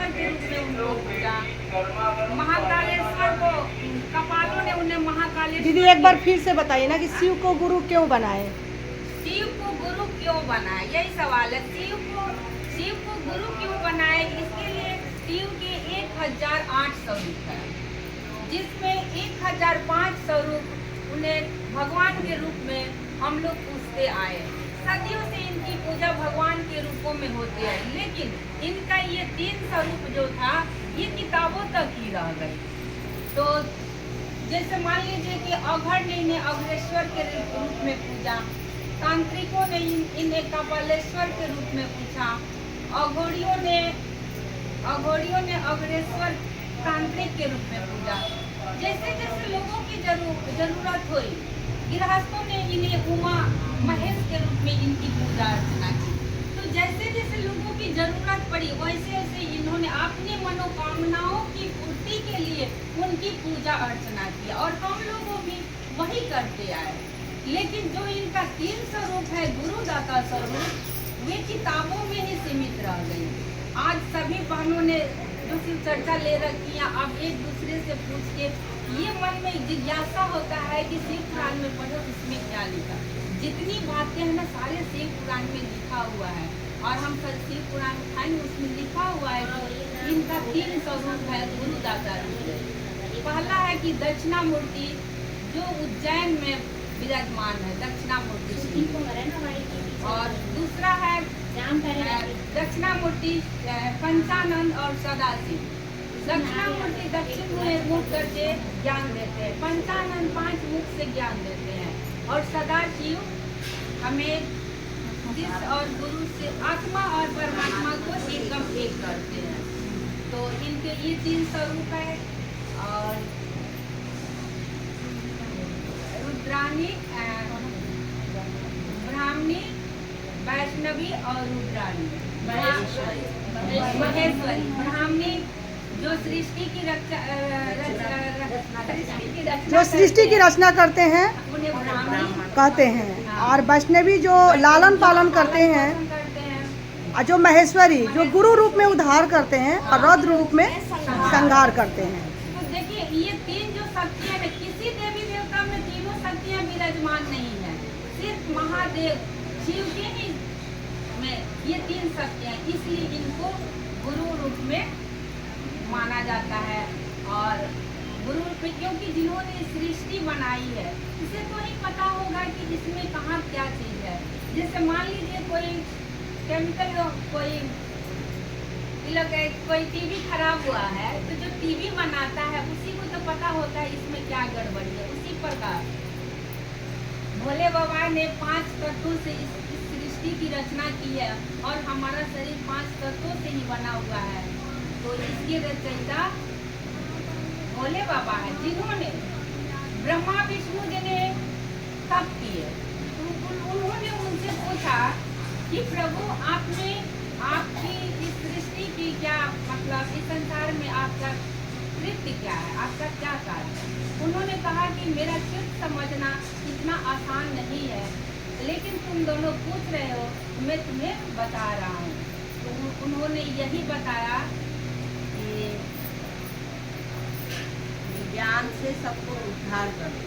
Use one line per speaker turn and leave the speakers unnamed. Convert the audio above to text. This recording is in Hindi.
महाकालेश्वर के रूप में उनको पूजा। महाकालेश्वर को कपालों ने उन्हें महाकालेश्वर।
दीदी एक बार फिर से बताइए ना कि शिव को गुरु क्यों बनाए?
शिव को गुरु क्यों बनाए, यही सवाल है। शिव को गुरु क्यों बनाए? इसके लिए शिव के 1800 रूप है, जिसमें 1500 रूप उन्हें भगवान के रूप में हम लोग पूजते आए। सदियों से इनकी पूजा भगवान के रूपों में होती है, लेकिन इनका ये 3 स्वरूप जो था ये किताबों तक ही रह गई। तो जैसे मान लीजिए कि अघड़ ने इन्हें अघरेश्वर के रूप में पूजा, तांत्रिकों ने इन्हें कपालेश्वर के रूप में पूछा, अघोड़ियों ने अघरेश्वर तांत्रिक के रूप में पूजा। जैसे जैसे लोगों की जरूरत हुई, गृहस्थों ने इन्हें उमा महेश के रूप में इनकी पूजा अर्चना की। तो जैसे जैसे लोगों की जरूरत पड़ी वैसे वैसे इन्होंने अपनी मनोकामनाओं की पूर्ति के लिए उनकी पूजा अर्चना की, और हम लोगों भी वही करते आए। लेकिन जो इनका 3 स्वरूप है, गुरुदाता स्वरूप, वे किताबों में ही सीमित रह गई। आज सभी बहनों ने जो शिव चर्चा ले रखी है, अब एक दूसरे से पूछ के ये मन में जिज्ञासा होता है कि शिव पुराण में पढ़ो इसमें क्या लिखा। जितनी बातें हैं ना सारे शिव पुराण में लिखा हुआ है, और हम सब शिव पुराण उठाएंगे, उसमें लिखा हुआ है कि इनका 3 स्वरूप है गुरुदाता रूप। पहला है कि दक्षिणामूर्ति जो उज्जैन में विराजमान है, दक्षिणामूर्ति। और दूसरा है दक्षिणामूर्ति पंचानन और सदाशिव। दक्षिणामूर्ति दक्षिण में मुख करके ज्ञान देते हैं, पंचानन 5 मुख से ज्ञान देते हैं, और सदाशिव हमें जिस और गुरु से आत्मा और परमात्मा को एकदम एक करते हैं। तो इनके ये 3 स्वरूप है। और रुद्राणी, ब्राह्मणी, वैष्णवी और रुद्राणी, महेश्वरी। ब्राह्मणी जो सृष्टि की
रचना करते हैं
उन्हें ब्राह्मणी
कहते हैं, और वैष्णवी जो लालन पालन करते हैं, और जो महेश्वरी जो गुरु रूप में उद्धार करते हैं, और रुद्र रूप में संहार करते हैं।
तो देखिए ये 3 जो शक्तियाँ है, किसी देवी देवता में तीनों शक्तियाँ विराजमान नहीं है, सिर्फ महादेव शिव के ही में ये 3 शक्तियाँ, इसलिए इनको गुरु रूप में माना जाता है। और गुरु रूप में क्योंकि जिन्होंने सृष्टि बनाई है, इसे तो नहीं पता होगा कि इसमें कहाँ क्या चीज़ है। जैसे मान लीजिए कोई केमिकल, कोई टीवी खराब हुआ है, तो जो टीवी बनाता है उसी को तो पता होता है इसमें क्या गड़बड़ी है। उसी प्रकार भोले बाबा ने 5 तत्वों से इस सृष्टि की रचना की है, और हमारा शरीर 5 तत्वों से ही बना हुआ है। तो इसकी रचयिता भोले बाबा है, जिन्होंने ब्रह्मा विष्णु जी ने तप किए। उन्होंने उनसे पूछा कि प्रभु आपने आपकी इस सृष्टि की क्या मतलब, इस संसार में आपका कृत्य क्या है, आपका क्या कार्य है। उन्होंने कहा कि मेरा कृत्य समझना इतना आसान नहीं है, लेकिन तुम दोनों पूछ रहे हो, मैं तुम्हें बता रहा हूँ। तो उन्होंने यही बताया कि
ज्ञान से सबको उद्धार करो।